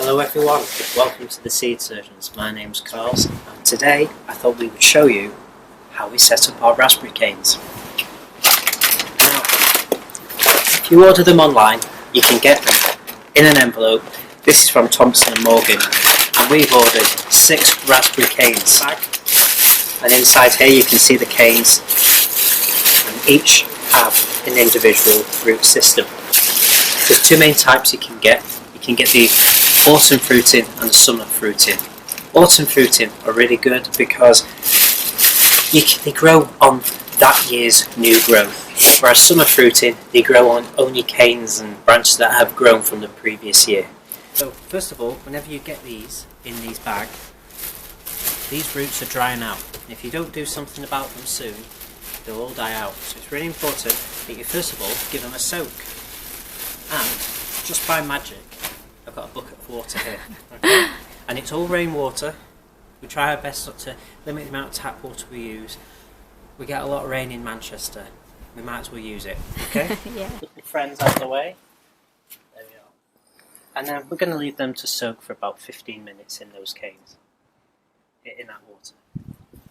Hello everyone, welcome to the Seed Surgeons. My name's Karl, and today I thought we would show you how we set up our raspberry canes. Now, if you order them online, you can get them in an envelope. This is from Thompson and Morgan, and we've ordered 6 raspberry canes. And inside here you can see the canes, and each have an individual root system. There's 2 main types you can get. You can get the autumn fruiting and the summer fruiting. Autumn fruiting are really good because they grow on that year's new growth, whereas summer fruiting, they grow on only canes and branches that have grown from the previous year. So first of all, whenever you get these in these bags, these roots are drying out. If you don't do something about them soon, they'll all die out. So it's really important that you first of all give them a soak. And just by magic, I've got a bucket of water here, okay? And it's all rainwater. We try our best not to limit the amount of tap water we use. We get a lot of rain in Manchester. We might as well use it, okay? Yeah. Put the friends out of the way. There we are. And then we're going to leave them to soak for about 15 minutes in those canes, in that water.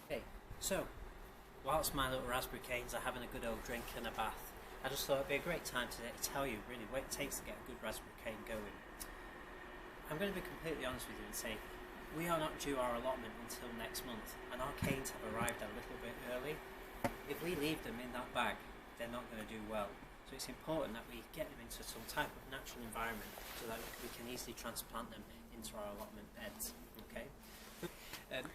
Okay, so whilst my little raspberry canes are having a good old drink and a bath, I just thought it'd be a great time today to tell you really what it takes to get a good raspberry cane going. I'm going to be completely honest with you and say we are not due our allotment until next month, and our canes have arrived a little bit early. If we leave them in that bag, they're not going to do well. So it's important that we get them into some type of natural environment so that we can easily transplant them into our allotment beds. Okay.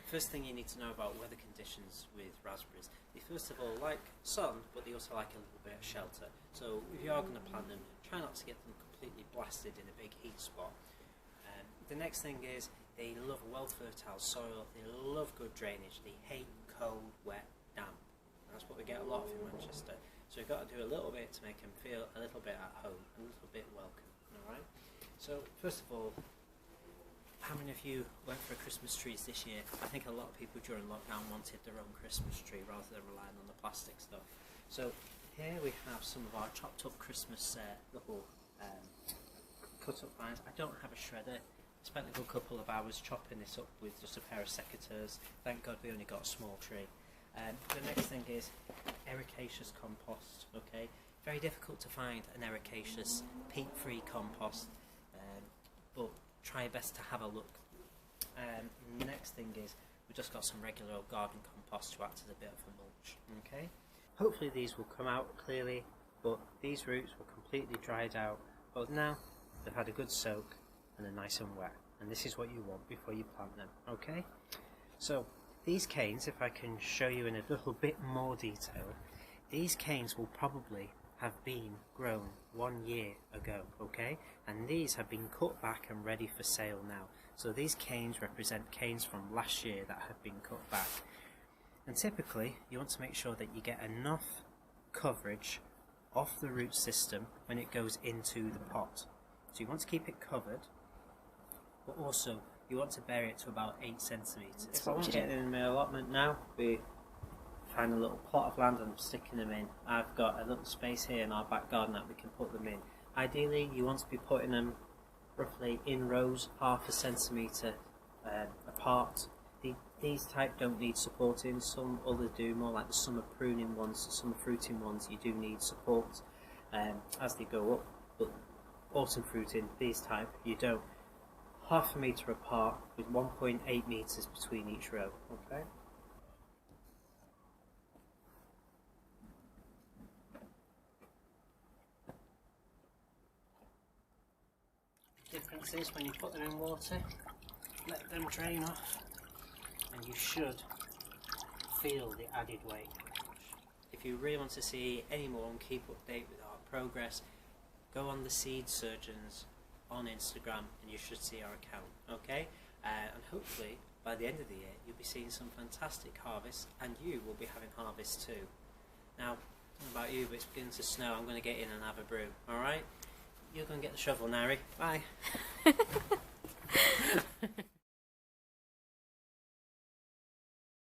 First thing you need to know about weather conditions with raspberries. They first of all like sun, but they also like a little bit of shelter. So if you are going to plant them, try not to get them completely blasted in a big heat spot. The next thing is they love well fertile soil, they love good drainage, they hate cold, wet, damp. That's what we get a lot of in Manchester. So we've got to do a little bit to make them feel a little bit at home, a little bit welcome. Alright? So first of all, how many of you went for Christmas trees this year? I think a lot of people during lockdown wanted their own Christmas tree rather than relying on the plastic stuff. So here we have some of our chopped up Christmas little cut up vines. I don't have a shredder. I spent a good couple of hours chopping this up with just a pair of secateurs. Thank God we only got a small tree. The next thing is ericaceous compost. Okay, very difficult to find an ericaceous peat-free compost, but try your best to have a look. Next thing is we've just got some regular old garden compost to act as a bit of a mulch. Okay, hopefully these will come out clearly, but these roots were completely dried out. But now they've had a good soak and they're nice and wet, and this is what you want before you plant them. Okay, so these canes, if I can show you in a little bit more detail, these canes will probably have been grown 1 year ago, okay, and these have been cut back and ready for sale now. So these canes represent canes from last year that have been cut back, and typically you want to make sure that you get enough coverage off the root system when it goes into the pot. So you want to keep it covered, but also you want to bury it to about 8 centimetres. If I want to get in my allotment now, we find a little plot of land and I'm sticking them in. I've got a little space here in our back garden that we can put them in. Ideally you want to be putting them roughly in rows, 1/2 centimetre apart. These type don't need supporting, some others do, more like the summer pruning ones, the summer fruiting ones, you do need support as they go up, but autumn fruiting, these type, you don't. 1/2 metre apart with 1.8 metres between each row. Okay. The difference is when you put them in water, let them drain off, and you should feel the added weight. If you really want to see any more and keep update with our progress, go on the Seed Surgeons on Instagram and you should see our account, okay? And hopefully by the end of the year you'll be seeing some fantastic harvests, and you will be having harvests too. Now, I don't know about you, but it's beginning to snow. I'm going to get in and have a brew, alright? You're going to get the shovel, Nayuri. Bye!